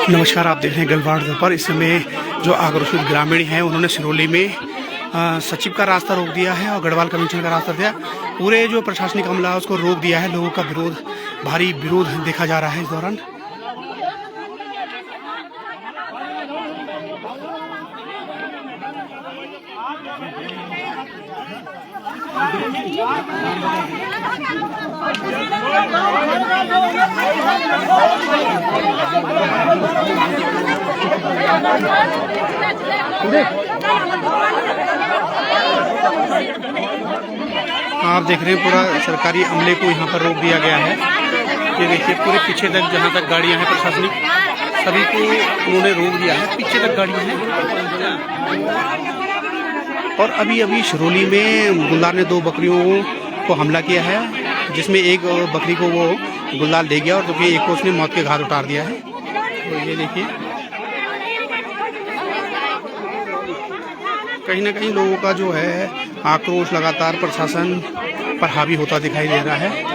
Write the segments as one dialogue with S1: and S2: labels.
S1: नमस्कार, आप देख रहे हैं गलवाड़ पर। इस समय जो आक्रोशित ग्रामीण हैं उन्होंने सिरोली में सचिव का रास्ता रोक दिया है और गढ़वाल कमीशन का रास्ता दिया। पूरे जो प्रशासनिक अमला है उसको रोक दिया है। लोगों का विरोध, भारी विरोध देखा जा रहा है इस दौरान। आप देख रहे हैं पूरा सरकारी अमले को यहाँ पर रोक दिया गया है। ये देखिए पूरे पीछे तक जहाँ तक गाड़ियाँ हैं प्रशासनिक, सभी को उन्होंने रोक दिया है। पीछे तक गाड़ियाँ हैं। और अभी शिरोली में गुलदार ने 2 बकरियों को हमला किया है, जिसमें एक बकरी को वो गुलदार ले गया और तो एक को उसने मौत के घाट उतार दिया है। तो ये देखिए कहीं ना कहीं लोगों का जो है आक्रोश लगातार प्रशासन पर हावी होता दिखाई दे रहा है।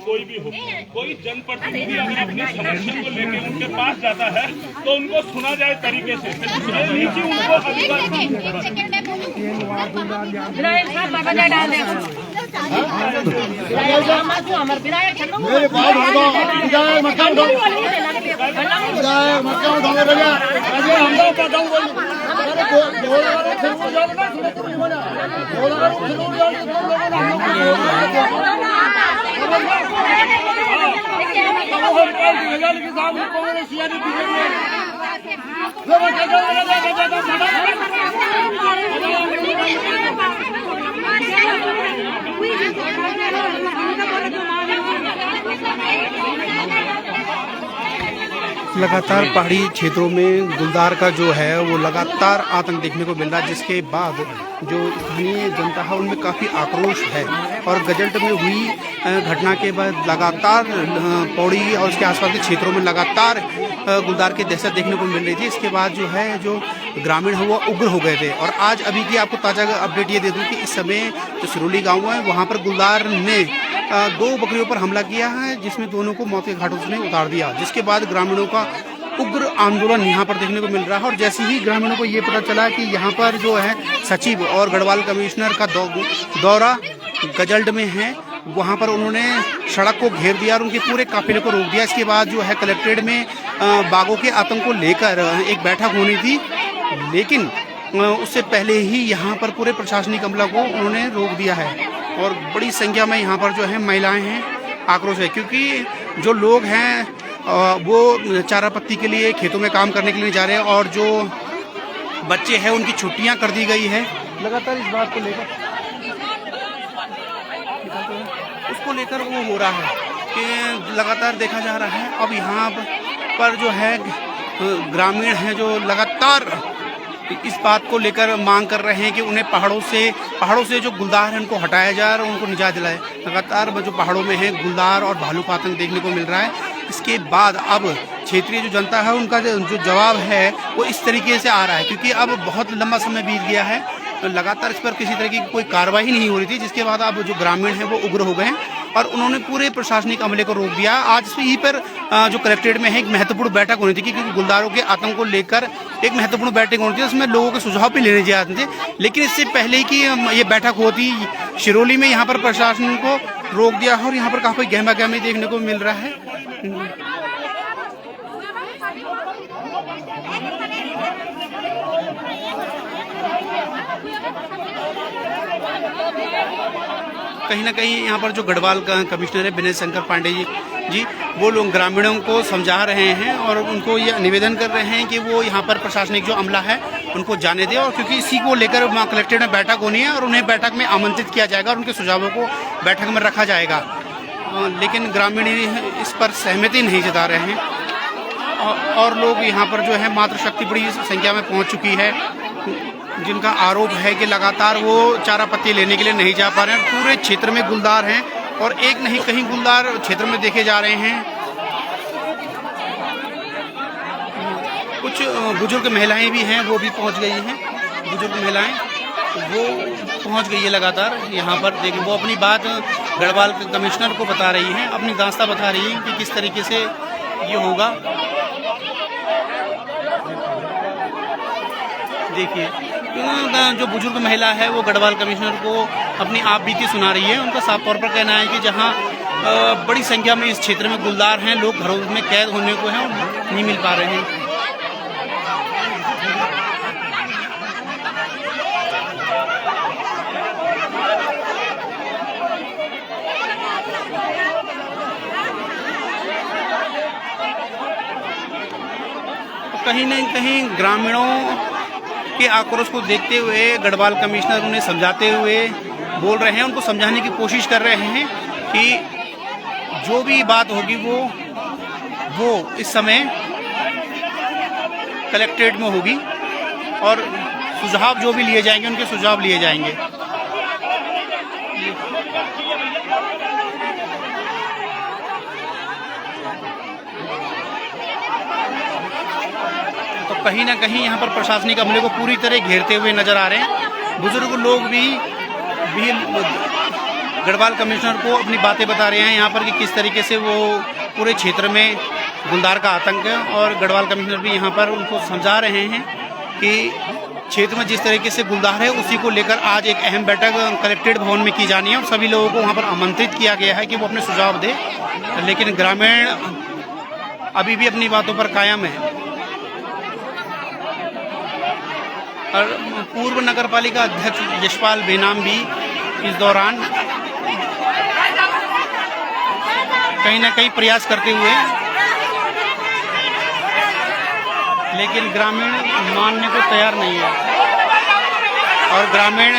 S2: कोई भी हो, कोई जनप्रतिनिधि अगर अपनी समस्या को लेकर उनके पास जाता है तो उनको सुना जाए तरीके से, नीचे उनको
S1: लगातार पहाड़ी क्षेत्रों में गुलदार का जो है वो लगातार आतंक देखने को मिल रहा है, जिसके बाद जो स्थानीय जनता है उनमें काफ़ी आक्रोश है। और गजल्ट में हुई घटना के बाद लगातार पौड़ी और उसके आसपास के क्षेत्रों में लगातार गुलदार की दहशत देखने को मिल रही थी। इसके बाद जो है जो ग्रामीण है वो उग्र हो गए थे। और आज अभी की आपको ताज़ा अपडेट ये दे दूँ कि इस समय जो सिरोली गाँव है वहाँ पर गुलदार ने 2 बकरियों पर हमला किया है, जिसमें दोनों को मौत के घाटों से उतार दिया। जिसके बाद ग्रामीणों का उग्र आंदोलन यहाँ पर देखने को मिल रहा है। और जैसे ही ग्रामीणों को ये पता चला कि यहाँ पर जो है सचिव और गढ़वाल कमिश्नर का दौरा गजल्ट में है, वहाँ पर उन्होंने सड़क को घेर दिया और उनके पूरे काफिले को रोक दिया। इसके बाद जो है कलेक्ट्रेट में बाघों के आतंक को लेकर एक बैठक होनी थी, लेकिन उससे पहले ही यहाँ पर पूरे प्रशासनिक अमला को उन्होंने रोक दिया है। और बड़ी संख्या में यहाँ पर जो है महिलाएं हैं, आक्रोश है, क्योंकि जो लोग हैं वो चारा पत्ती के लिए खेतों में काम करने के लिए जा रहे हैं और जो बच्चे हैं उनकी छुट्टियां कर दी गई है। लगातार इस बात को लेकर उसको लेकर वो हो रहा है कि लगातार देखा जा रहा है। अब यहाँ पर जो है ग्रामीण हैं जो लगातार इस बात को लेकर मांग कर रहे हैं कि उन्हें पहाड़ों से जो गुलदार हैं उनको हटाया जाए और उनको निजात दिलाए। लगातार जो पहाड़ों में है गुलदार और भालू का आतंक देखने को मिल रहा है। इसके बाद अब क्षेत्रीय जो जनता है उनका जो जवाब है वो इस तरीके से आ रहा है, क्योंकि अब बहुत लंबा समय बीत गया है, लगातार इस पर किसी तरह की कोई कार्रवाई नहीं हो रही थी। जिसके बाद अब जो ग्रामीण हैं वो उग्र हो गए हैं और उन्होंने पूरे प्रशासनिक अमले को रोक दिया। आज से यहीं पर जो कलेक्ट्रेट में है एक महत्वपूर्ण बैठक होनी थी, क्योंकि गुलदारों के आतंक को लेकर एक महत्वपूर्ण बैठक होनी थी, उसमें लोगों के सुझाव भी लेने जाते थे। लेकिन इससे पहले कि ये बैठक होती, सिरोली में यहाँ पर प्रशासन को रोक दिया और यहाँ पर काफ़ी गहमा गहमी देखने को मिल रहा है। कहीं ना कहीं यहाँ पर जो गढ़वाल का कमिश्नर है विनय शंकर पांडे जी वो लोग ग्रामीणों को समझा रहे हैं और उनको ये निवेदन कर रहे हैं कि वो यहाँ पर प्रशासनिक जो अमला है उनको जाने दें, और क्योंकि इसी को लेकर वहाँ कलेक्ट्रेट में बैठक होनी है और उन्हें बैठक में आमंत्रित किया जाएगा और उनके सुझावों को बैठक में रखा जाएगा। लेकिन ग्रामीण इस पर सहमति नहीं जता रहे हैं और लोग यहाँ पर जो है मातृशक्ति बड़ी संख्या में पहुँच चुकी है। जिनका आरोप है कि लगातार वो चारा पत्ती लेने के लिए नहीं जा पा रहे हैं। पूरे क्षेत्र में गुलदार हैं और एक नहीं कहीं गुलदार क्षेत्र में देखे जा रहे हैं। कुछ बुजुर्ग महिलाएं भी हैं, वो भी पहुंच गई हैं। बुजुर्ग महिलाएं वो पहुंच गई है लगातार यहाँ पर। देखिए वो अपनी बात गढ़वाल कमिश्नर को बता रही हैं, अपनी दास्तां बता रही हैं कि किस तरीके से ये होगा। देखिए जो बुजुर्ग महिला है वो गढ़वाल कमिश्नर को अपनी आप बीती सुना रही है। उनका साफ तौर पर कहना है कि जहाँ बड़ी संख्या में इस क्षेत्र में गुलदार हैं, लोग घरों में कैद होने को हैं और नहीं मिल पा रहे हैं। कहीं न कहीं ग्रामीणों के आक्रोश को देखते हुए गढ़वाल कमिश्नर उन्हें समझाते हुए बोल रहे हैं, उनको समझाने की कोशिश कर रहे हैं कि जो भी बात होगी वो इस समय कलेक्ट्रेट में होगी और सुझाव जो भी लिए जाएंगे उनके सुझाव लिए जाएंगे। तो कहीं ना कहीं यहाँ पर प्रशासनिक अमले को पूरी तरह घेरते हुए नजर आ रहे हैं। बुजुर्ग लोग भी गढ़वाल कमिश्नर को अपनी बातें बता रहे हैं यहाँ पर कि किस तरीके से वो पूरे क्षेत्र में गुलदार का आतंक है, और गढ़वाल कमिश्नर भी यहाँ पर उनको समझा रहे हैं कि क्षेत्र में जिस तरीके से गुलदार है उसी को लेकर आज एक अहम बैठक कलेक्ट्रेट भवन में की जानी है और सभी लोगों को वहाँ पर आमंत्रित किया गया है कि वो अपने सुझाव दे। लेकिन ग्रामीण अभी भी अपनी बातों पर कायम है। और पूर्व नगरपालिका अध्यक्ष यशपाल बेनाम भी इस दौरान कहीं ना कहीं प्रयास करते हुए, लेकिन ग्रामीण मानने को तैयार नहीं है और ग्रामीण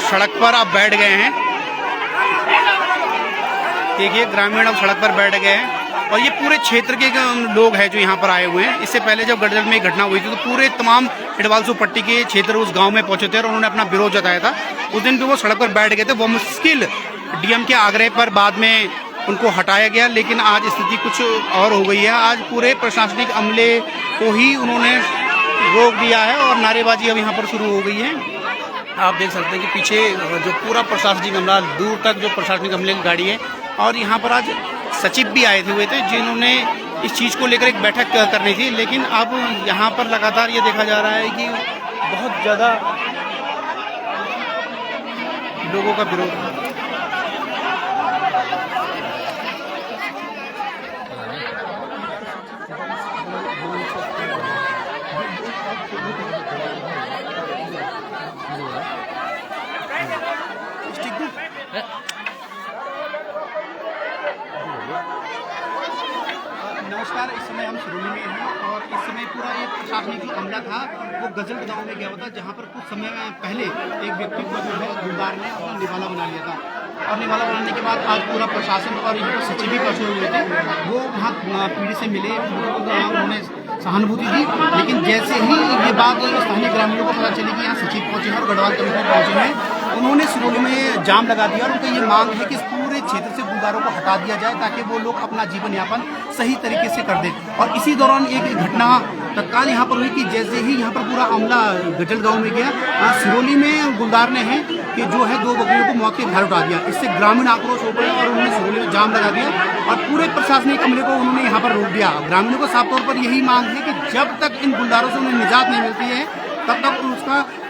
S1: सड़क पर अब बैठ गए हैं। देखिए ग्रामीण अब सड़क पर बैठ गए हैं और ये पूरे क्षेत्र के लोग हैं जो यहाँ पर आए हुए हैं। इससे पहले जब गढ़जल में घटना हुई थी तो पूरे तमाम इडवालसू पट्टी के क्षेत्र उस गांव में पहुंचे थे और उन्होंने अपना विरोध जताया था। उस दिन भी वो सड़क पर बैठ गए थे। वो मुश्किल डीएम के आग्रह पर बाद में उनको हटाया गया, लेकिन आज स्थिति कुछ और हो गई है। आज पूरे प्रशासनिक अमले को ही उन्होंने रोक दिया है और नारेबाजी अब यहाँ पर शुरू हो गई है। आप देख सकते हैं कि पीछे जो पूरा प्रशासनिक अमला, दूर तक जो प्रशासनिक अमले की गाड़ी है, और यहाँ पर आज सचिव भी आए हुए थे जिन्होंने इस चीज़ को लेकर एक बैठक करनी थी। लेकिन अब यहाँ पर लगातार ये देखा जा रहा है कि बहुत ज़्यादा लोगों का विरोध। नमस्कार, इस समय हम सिरोही में हैं और इस समय पूरा एक प्रशासनिक जो अमला था वो गजल गांव में गया हुआ था, जहां पर कुछ समय पहले एक व्यक्ति को जो है गुलदार ने अपना निवाला बना लिया था। और निवाला बनाने के बाद आज पूरा प्रशासन और यहाँ पर सचिव भी पहुंचे हुए थे। वो वहाँ पीढ़ी से मिले, उन्होंने सहानुभूति दी। लेकिन जैसे ही ये बात स्थानीय ग्रामीणों को पता चली कि यहाँ सचिव पहुंचे हैं और गढ़वाल कमिश्नर पहुंचे हैं, उन्होंने सिरोही में जाम लगा दिया और उनका ये मांग है कि इस पूरे क्षेत्र से गुलदारों को हटा दिया जाए ताकि वो लोग अपना जीवन यापन सही तरीके से कर दें। और इसी दौरान एक घटना तत्काल यहाँ पर हुई कि जैसे ही यहाँ पर पूरा अमला गजल गांव में गया, सिरोही में गुलदार ने है कि जो है 2 बकरियों को मौत के घाट उठा दिया। इससे ग्रामीण आक्रोश हो गए और उन्होंने सिरोही में जाम लगा दिया और पूरे प्रशासनिक अमले को उन्होंने यहाँ पर रोक दिया। ग्रामीणों को साफ तौर पर यही मांग है कि जब तक इन गुलदारों से उन्हें निजात नहीं मिलती है तब तक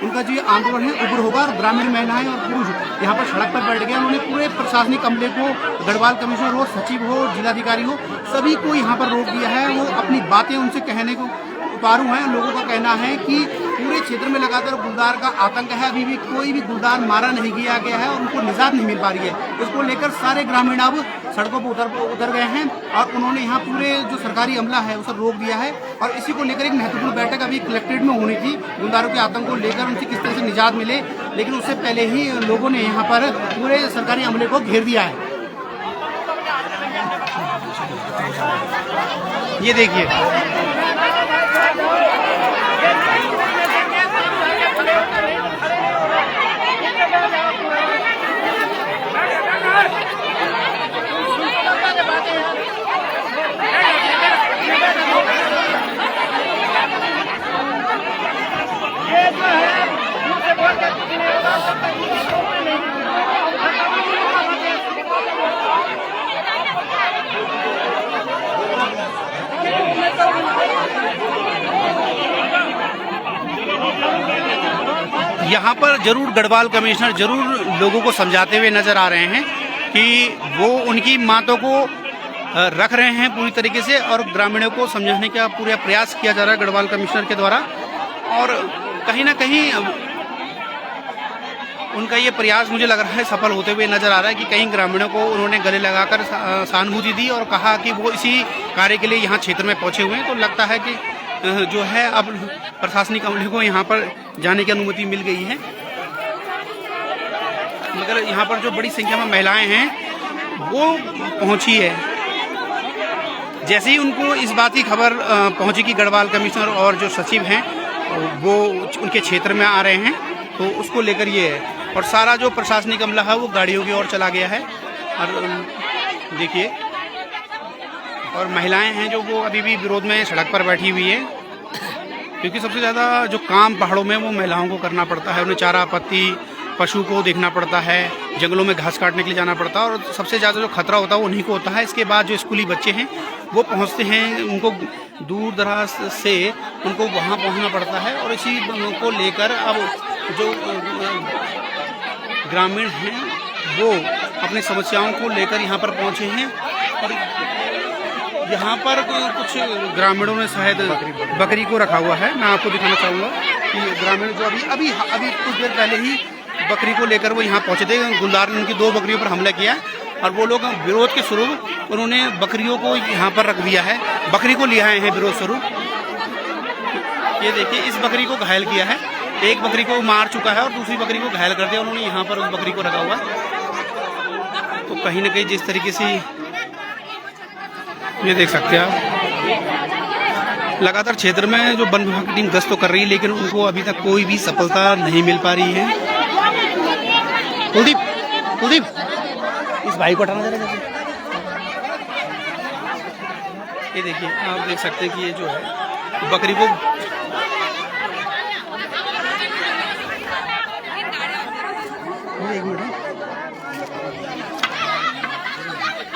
S1: उनका जो आंदोलन है उग्र होगा। और ग्रामीण महिलाएं और पुरुष यहाँ पर सड़क पर बैठ गए। उन्होंने पूरे प्रशासनिक अमले को, गढ़वाल कमिश्नर हो, सचिव हो, जिलाधिकारी हो, सभी को यहाँ पर रोक दिया है। वो अपनी बातें उनसे कहने को उतारू हैं। लोगों का कहना है कि पूरे क्षेत्र में लगातार गुलदार का आतंक है, अभी भी कोई भी गुलदार मारा नहीं गया गया है और उनको निजात नहीं मिल पा रही है। इसको लेकर सारे ग्रामीण अब सड़कों पर उतर गए हैं और उन्होंने यहाँ पूरे जो सरकारी अमला है उसे रोक दिया है। और इसी को लेकर एक महत्वपूर्ण बैठक अभी कलेक्ट्रेट में होनी थी, गुलदारों के आतंक को लेकर उनसे किस तरह से निजात मिले, लेकिन उससे पहले ही लोगों ने यहाँ पर पूरे सरकारी अमले को घेर दिया है। ये देखिए यहाँ पर जरूर गढ़वाल कमिश्नर जरूर लोगों को समझाते हुए नजर आ रहे हैं कि वो उनकी मातों को रख रहे हैं पूरी तरीके से, और ग्रामीणों को समझाने का पूरा प्रयास किया जा रहा है गढ़वाल कमिश्नर के द्वारा। और कहीं ना कहीं उनका ये प्रयास मुझे लग रहा है सफल होते हुए नजर आ रहा है कि कई ग्रामीणों को उन्होंने गले लगाकर सहानुभूति दी और कहा कि वो इसी कार्य के लिए यहाँ क्षेत्र में पहुंचे हुए हैं। तो लगता है कि जो है अब प्रशासनिक अमले को यहाँ पर जाने की अनुमति मिल गई है, मगर यहाँ पर जो बड़ी संख्या में महिलाएं हैं वो पहुंची है। जैसे ही उनको इस बात की खबर पहुंची कि गढ़वाल कमिश्नर और जो सचिव हैं वो उनके क्षेत्र में आ रहे हैं, तो उसको लेकर ये है। और सारा जो प्रशासनिक अमला है वो गाड़ियों की ओर चला गया है। और देखिए, और महिलाएं हैं जो वो अभी भी विरोध में सड़क पर बैठी हुई है, क्योंकि सबसे ज़्यादा जो काम पहाड़ों में वो महिलाओं को करना पड़ता है। उन्हें चारा पत्ती पशु को देखना पड़ता है, जंगलों में घास काटने के लिए जाना पड़ता है, और सबसे ज़्यादा जो खतरा होता है वो उन्हीं को होता है। इसके बाद जो स्कूली बच्चे हैं वो पहुंचते हैं, उनको दूर दराज से उनको वहाँ पहुंचना पड़ता है। और इसी को लेकर अब जो ग्रामीण हैं वो अपनी समस्याओं को लेकर यहाँ पर पहुँचे हैं। और यहाँ पर कुछ ग्रामीणों ने शायद बकरी को रखा हुआ है। मैं आपको दिखाना चाहूँगा कि ग्रामीण जो अभी कुछ देर पहले ही बकरी को लेकर वो यहाँ पहुँचे थे। गुलदार ने उनकी 2 बकरियों पर हमला किया और वो लोग विरोध के स्वरूप उन्होंने बकरियों को यहाँ पर रख दिया है, बकरी को ले आए हैं विरोध स्वरूप। ये देखिए, इस बकरी को घायल किया है, एक बकरी को मार चुका है और दूसरी बकरी को घायल कर दिया उन्होंने, यहाँ पर उस बकरी को रखा हुआ। तो कहीं ना कहीं जिस तरीके से ये देख सकते हैं आप, लगातार क्षेत्र में जो वन विभाग की टीम गश्त तो कर रही है, लेकिन उनको अभी तक कोई भी सफलता नहीं मिल पा रही है। कुलदीप इस भाई को हटाना जरा। ये देखिए, आप देख सकते हैं कि ये जो है बकरी को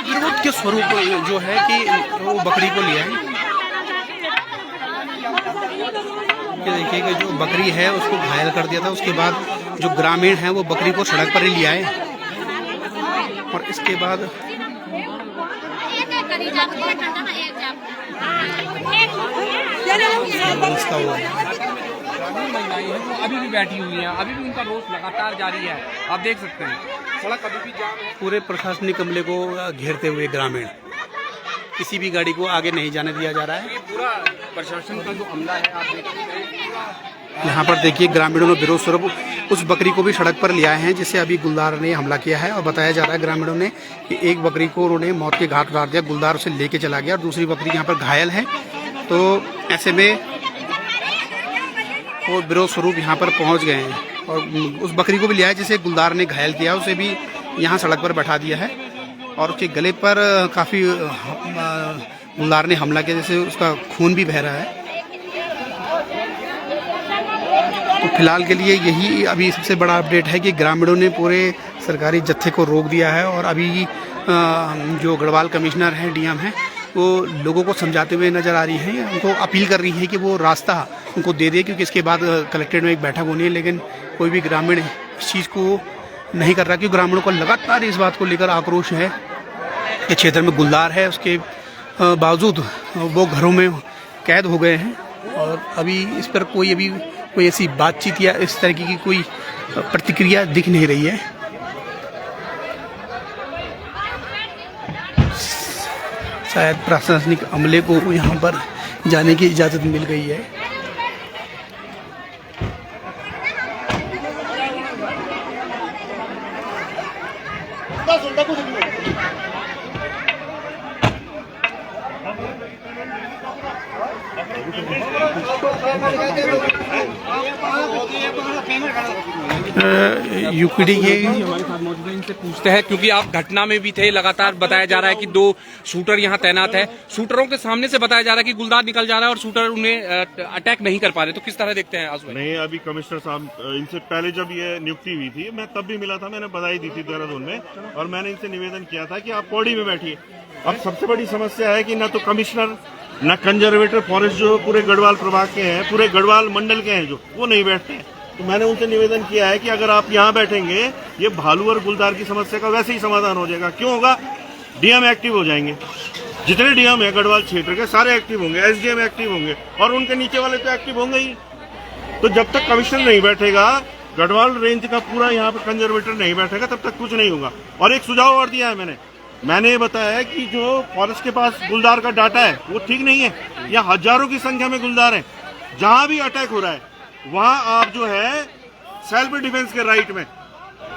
S1: विरोध के स्वरूप जो है कि वो बकरी को लिया है। ये देखिए कि जो बकरी है उसको घायल कर दिया था, उसके बाद जो ग्रामीण हैं वो बकरी को सड़क पर ही ले आए और इसके बाद
S3: अभी भी बैठी हुई हैं, अभी भी उनका रोष लगातार जारी है। आप देख सकते हैं सड़क अभी भी जाम है।
S1: पूरे प्रशासनिक अमले को घेरते हुए ग्रामीण, किसी भी गाड़ी को आगे नहीं जाने दिया जा रहा है।
S3: ये पूरा प्रशासन का जो अमला है, आप देख सकते हैं।
S1: यहाँ पर देखिए, ग्रामीणों ने विरोध स्वरूप उस बकरी को भी सड़क पर ले आए हैं जिससे अभी गुलदार ने हमला किया है। और बताया जा रहा है ग्रामीणों ने कि एक बकरी को उन्होंने मौत के घाट उतार दिया, गुलदार उसे लेके चला गया और दूसरी बकरी यहाँ पर घायल है। तो ऐसे में वो विरोध स्वरूप यहाँ पर पहुँच गए हैं और उस बकरी को भी लिया है जिसे गुलदार ने घायल किया, उसे भी यहाँ सड़क पर बैठा दिया है। और उसके गले पर काफ़ी गुलदार ने हमला किया, जैसे उसका खून भी बह रहा है। तो फिलहाल के लिए यही अभी सबसे बड़ा अपडेट है कि ग्रामीणों ने पूरे सरकारी जत्थे को रोक दिया है और अभी जो गढ़वाल कमिश्नर हैं, डीएम हैं, वो लोगों को समझाते हुए नज़र आ रही है, उनको अपील कर रही है कि वो रास्ता उनको दे दे, क्योंकि इसके बाद कलेक्ट्रेट में एक बैठक होनी है। लेकिन कोई भी ग्रामीण इस चीज़ को नहीं कर रहा, क्योंकि ग्रामीणों को लगातार इस बात को लेकर आक्रोश है कि क्षेत्र में गुलदार है, उसके बावजूद वो घरों में कैद हो गए हैं और अभी इस पर कोई ऐसी बातचीत या इस तरह की कोई प्रतिक्रिया दिख नहीं रही है। शायद प्रशासनिक अमले को यहाँ पर जाने की इजाज़त मिल गई है। यूपीडी के
S3: हमारे साथ मौजूद है, इनसे पूछते हैं, क्योंकि आप घटना में भी थे। लगातार बताया जा रहा है कि 2 शूटर यहाँ तैनात है। शूटरों के सामने से बताया जा रहा है कि गुलदार निकल जा रहा है और शूटर उन्हें अटैक नहीं कर पा रहे, तो किस तरह देखते हैं आजू?
S2: नहीं, अभी कमिश्नर साहब, इनसे पहले जब ये नियुक्ति हुई थी, मैं तब भी मिला था, मैंने बधाई दी थी देहरादून में, और मैंने इनसे निवेदन किया था कि आप पौड़ी में बैठिए। अब सबसे बड़ी समस्या है कि न तो कमिश्नर, न कंजर्वेटर फॉरेस्ट जो पूरे गढ़वाल प्रभाग के हैं, पूरे गढ़वाल मंडल के हैं, जो वो नहीं बैठते हैं। तो मैंने उनसे निवेदन किया है कि अगर आप यहाँ बैठेंगे, ये भालू और गुलदार की समस्या का वैसे ही समाधान हो जाएगा। क्यों होगा? डीएम एक्टिव हो जाएंगे, जितने डीएम है गढ़वाल क्षेत्र के सारे एक्टिव होंगे, एसडीएम एक्टिव होंगे, और उनके नीचे वाले तो एक्टिव होंगे ही। तो जब तक कमिश्नर नहीं बैठेगा, गढ़वाल रेंज का पूरा यहाँ पे कंजर्वेटर नहीं बैठेगा, तब तक कुछ नहीं होगा। और एक सुझाव और दिया है मैंने ये बताया है कि जो फॉरेस्ट के पास गुलदार का डाटा है वो ठीक नहीं है। यहाँ हजारों की संख्या में गुलदार है। जहां भी अटैक हो रहा है वहां आप जो है सेल्फ डिफेंस के राइट में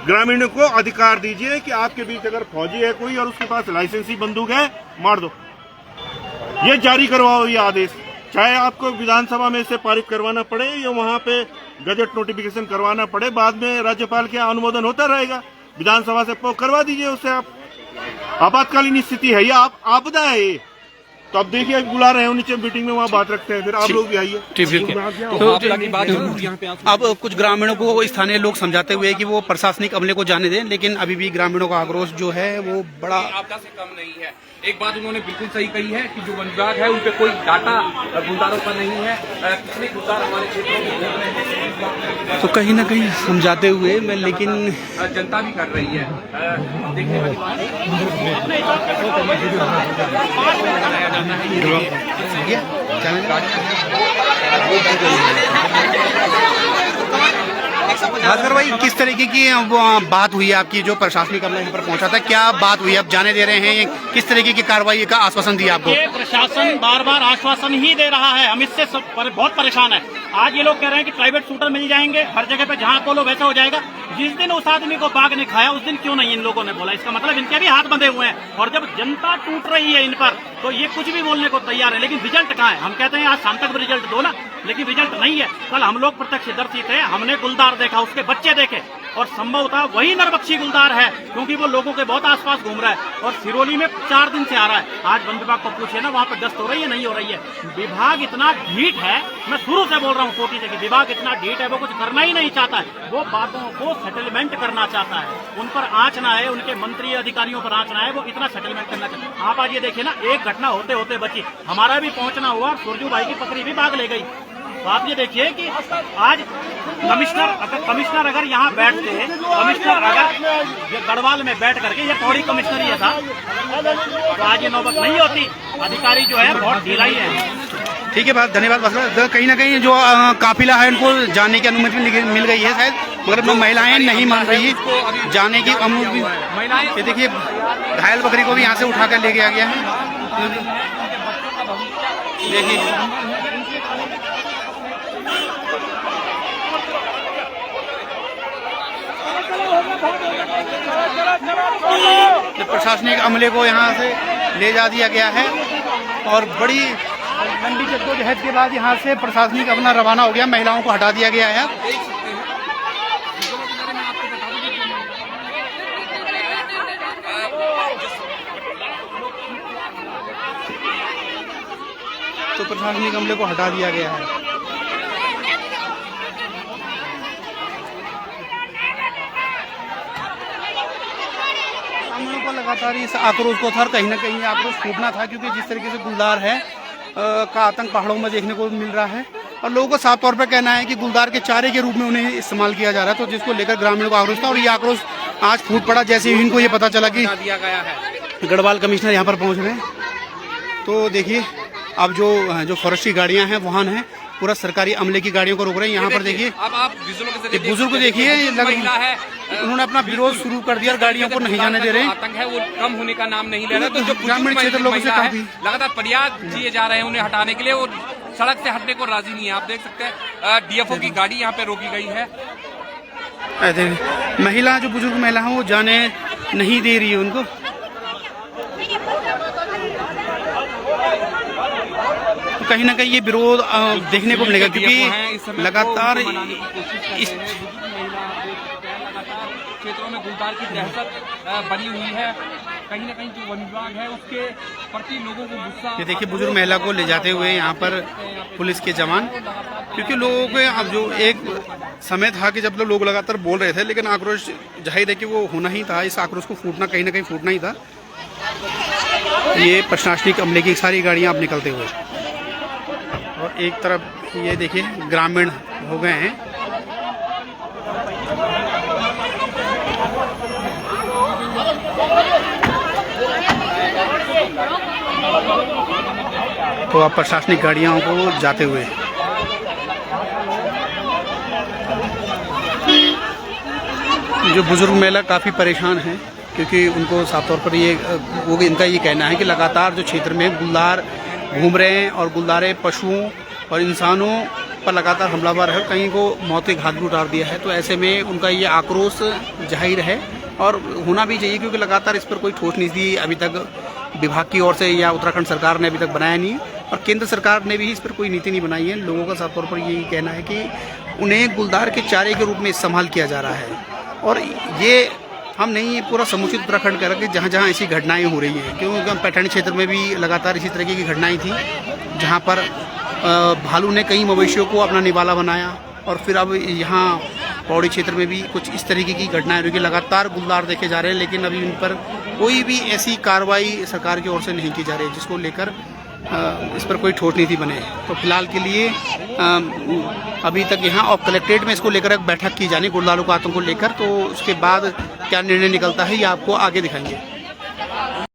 S2: ग्रामीणों को अधिकार दीजिए कि आपके बीच अगर फौजी है कोई और उसके पास लाइसेंसी बंदूक है, मार दो। ये जारी करवाओ ये आदेश, चाहे आपको विधानसभा में इसे पारित करवाना पड़े या वहां पे गजट नोटिफिकेशन करवाना पड़े, बाद में राज्यपाल के अनुमोदन होता रहेगा। विधानसभा से करवा दीजिए उससे। आप आपातकालीन स्थिति है, ये आपदा है ये। तो अब देखिए, अब बुला रहे हैं नीचे मीटिंग में, वहाँ बात रखते हैं, फिर आप लोग भी आइए।
S3: ठीक है। तो आपदा की बात यहाँ पे
S1: अब कुछ ग्रामीणों को स्थानीय लोग समझाते हुए कि वो प्रशासनिक अमले को जाने दें, लेकिन अभी भी ग्रामीणों का आक्रोश जो है वो बड़ा
S3: आपदा से कम नहीं है। एक बात उन्होंने बिल्कुल सही कही है कि जो वन विभाग है उन पे कोई डाटा गुलदारों का नहीं है। कितने गुलदार हमारे क्षेत्रों में घूम रहे हैं,
S1: तो कहीं ना कहीं समझाते हुए मैं, लेकिन
S3: जनता भी कर रही है। देखने वाली बात
S1: भास्कर भाई, किस तरीके की बात हुई आपकी जो प्रशासनिक अमला यहाँ पर पहुंचा था? क्या बात हुई? आप जाने दे रहे हैं, किस तरीके की कार्रवाई का आश्वासन दिया आपको?
S4: ये प्रशासन बार बार आश्वासन ही दे रहा है, हम इससे बहुत परेशान है। आज ये लोग कह रहे हैं कि प्राइवेट शूटर मिल जाएंगे हर जगह पे, जहाँ बोलो वैसा हो जाएगा। जिस दिन उस आदमी को बाघ ने खाया उस दिन क्यों नहीं इन लोगों ने बोला? इसका मतलब इनके भी हाथ बंधे हुए हैं। और जब जनता टूट रही है इन पर, तो ये कुछ भी बोलने को तैयार है, लेकिन रिजल्ट कहाँ है? हम कहते हैं आज शाम तक रिजल्ट दो ना, लेकिन रिजल्ट नहीं है। कल हम लोग प्रत्यक्षदर्शी थे, हमने गुलदार देखा, उसके बच्चे देखे, और संभवतः वही नरबक्षी गुलदार है, क्योंकि वो लोगों के बहुत आसपास घूम रहा है और सिरोली में 4 दिन से आ रहा है। आज वन विभाग को पूछे ना, वहाँ पे गश्त हो रही है, नहीं हो रही है। विभाग इतना ढीठ है, मैं शुरू से बोल रहा हूँ कोटी से कि विभाग इतना ढीठ है, वो कुछ करना ही नहीं चाहता है। वो बातों को सेटलमेंट करना चाहता है, उन पर आँच ना है, उनके मंत्री अधिकारियों पर आँच ना है, वो इतना सेटलमेंट करना चाहता है। आप आज ये देखिए ना, एक घटना होते होते बची, हमारा भी पहुंचना हुआ, सुरजू भाई की पकड़ी भी भाग ले गई। तो आप ये देखिए कि आज कमिश्नर अगर यहाँ बैठते, कमिश्नर अगर गढ़वाल में बैठ करके, ये पौड़ी कमिश्नर ही था, तो आज ये नौबत नहीं होती। अधिकारी जो है बहुत ढिलाई है।
S1: ठीक है, बात धन्यवाद भास्कर। कहीं ना कहीं जो काफिला है उनको जाने की अनुमति मिल गई है शायद, मगर वो महिलाएं नहीं मान रही है जाने की अनुमति। ये देखिए, घायल बकरी को भी यहाँ से उठाकर ले गया गया है। देखिए, प्रशासनिक अमले को यहाँ से ले जा दिया गया है और बड़ी लंबी जद्दोजहद के बाद यहाँ से प्रशासनिक अमला रवाना हो गया, महिलाओं को हटा दिया गया है। तो प्रशासनिक अमले को हटा दिया गया है। लगातार इस आक्रोश को था, कहीं ना कहीं आक्रोश फूटना था, क्योंकि जिस तरीके से गुलदार है का आतंक पहाड़ों में देखने को मिल रहा है और लोगों को साफ तौर पर कहना है कि गुलदार के चारे के रूप में उन्हें इस्तेमाल किया जा रहा है, तो जिसको लेकर ग्रामीणों का आक्रोश था। और ये आक्रोश आज फूट पड़ा जैसे ही इनको ये पता चला कि गढ़वाल कमिश्नर यहाँ पर पहुँच रहे हैं। तो देखिए, अब जो फॉरेस्ट की गाड़ियाँ हैं, वाहन हैं, पूरा सरकारी अमले की गाड़ियों को रोक रहे हैं। यहाँ पर देखिए,
S3: अब आप
S1: बुजुर्ग को देखिए, उन्होंने अपना विरोध शुरू कर दिया और गाड़ियों को नहीं जाने दे रहे हैं।
S3: आतंक है वो कम होने का नाम नहीं ले रहा। तो जो
S1: ग्रामीण क्षेत्र लोगों से काफी
S3: लगातार प्रयास किए जा रहे हैं उन्हें हटाने के लिए, वो सड़क से हटने को राजी नहीं है। आप देख सकते हैं डीएफओ की गाड़ी यहाँ पे रोकी गई है।
S1: महिला, जो बुजुर्ग महिला है, वो जाने नहीं दे रही है उनको। तो कहीं ना कहीं ये विरोध देखने को मिलेगा, क्योंकि लगातार इस
S3: क्षेत्रों में गुलदार की दहशत बनी हुई है। कहीं ना कहीं जो वन विभाग है उसके प्रति लोगों को गुस्सा।
S1: ये देखिए, बुजुर्ग महिला को ले जाते हुए यहाँ पर पुलिस के जवान, क्योंकि लोगों के अब जो एक समय था कि जब लोग लगातार बोल रहे थे, लेकिन आक्रोश जाहिर है कि वो होना ही था। इस आक्रोश को फूटना, कहीं ना कहीं फूटना ही था। ये प्रशासनिक अमले की सारी गाड़ियाँ अब निकलते हुए, और एक तरफ ये देखिए ग्रामीण हो गए हैं तो आप प्रशासनिक गाड़ियों को जाते हुए जो बुजुर्ग महिला काफ़ी परेशान हैं, क्योंकि उनको साफ तौर पर इनका ये कहना है कि लगातार जो क्षेत्र में गुलदार घूम रहे हैं और गुलदारे पशुओं और इंसानों पर लगातार हमलावर है, कहीं को मौत के घाट भी उतार दिया है। तो ऐसे में उनका ये आक्रोश जाहिर है और होना भी चाहिए, क्योंकि लगातार इस पर कोई ठोस नीति अभी तक विभाग की ओर से या उत्तराखंड सरकार ने अभी तक बनाया नहीं है और केंद्र सरकार ने भी इस पर कोई नीति नहीं बनाई है। लोगों का साफ तौर पर यही कहना है कि उन्हें गुलदार के चारे के रूप में इस्तेमाल किया जा रहा है और ये हम नहीं, ये पूरा समुचित उत्तराखंड कह रहे हैं जहाँ जहाँ ऐसी घटनाएं हो रही हैं, क्योंकि हम पैठानी क्षेत्र में भी लगातार इसी तरीके की घटनाएं थी, जहाँ पर भालू ने कई मवेशियों को अपना निवाला बनाया और फिर अब यहाँ पौड़ी क्षेत्र में भी कुछ इस तरीके की घटनाएं रुकी। लगातार गुलदार देखे जा रहे हैं, लेकिन अभी इन पर कोई भी ऐसी कार्रवाई सरकार की ओर से नहीं की जा रही है जिसको लेकर इस पर कोई ठोस नीति बने। तो फिलहाल के लिए अभी तक यहाँ और कलेक्ट्रेट में इसको लेकर एक बैठक की जानी गुलदारों का आतंक को लेकर, तो उसके बाद क्या निर्णय निकलता है ये आपको आगे दिखाएंगे।